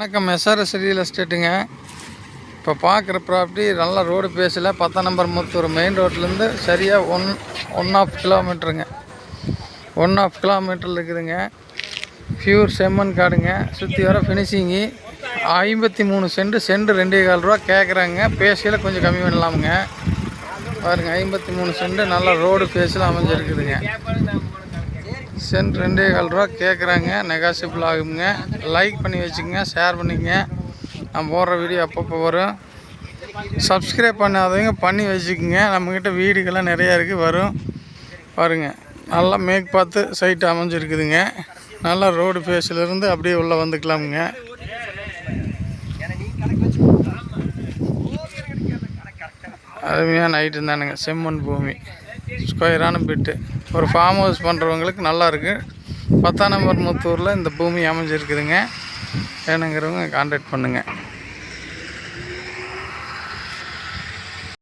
வணக்கம், SRS real எஸ்டேட்டுங்க. இப்போ பார்க்குற ப்ராப்பர்ட்டி நல்ல ரோடு பேஸில் 10 நம்பர் முத்தூர் மெயின் ரோட்லேருந்து சரியாக 1.5 கிலோமீட்டருங்க. 1.5 கிலோமீட்டரில் இருக்குதுங்க. பியூர் செம்மண் காடுங்க. சுற்றி வர ஃபினிஷிங்கு 53 சென்ட் 2.25 ரூபா கேட்குறாங்க. பேசியில் கொஞ்சம் கம்மி பண்ணலாமுங்க. பாருங்கள், 53 சென்ட் நல்ல ரோடு பேஸில் அமைஞ்சிருக்குதுங்க. சென்ட் 2.25 ரூபா கேட்குறாங்க. நெகாசிபிள் ஆகுங்க. லைக் பண்ணி வச்சுக்கோங்க, ஷேர் பண்ணிக்கங்க. நான் போடுற வீடியோ அப்பப்போ வரும். சப்ஸ்கிரைப் பண்ணாதவங்க பண்ணி வச்சுக்கோங்க. நம்மக்கிட்ட வீடுகள்லாம் நிறையா இருக்குது, வரும். பாருங்கள், நல்லா மேற்கு பார்த்து சைட்டு அமைஞ்சிருக்குதுங்க. நல்லா ரோடு ஃபேஸிலேருந்து அப்படியே உள்ளே வந்துக்கலாமுங்க. அருமையான ஐட்டம் தானுங்க. செம்மண் பூமி, ஸ்கொயரான பிட்டு. ஒரு ஃபார்ம் ஹவுஸ் பண்ணுறவங்களுக்கு நல்லாயிருக்கு. 10 நம்பர் முத்தூரில் இந்த பூமி அமைஞ்சிருக்குதுங்க. வேணுங்கிறவங்க கான்டாக்ட் பண்ணுங்கள்.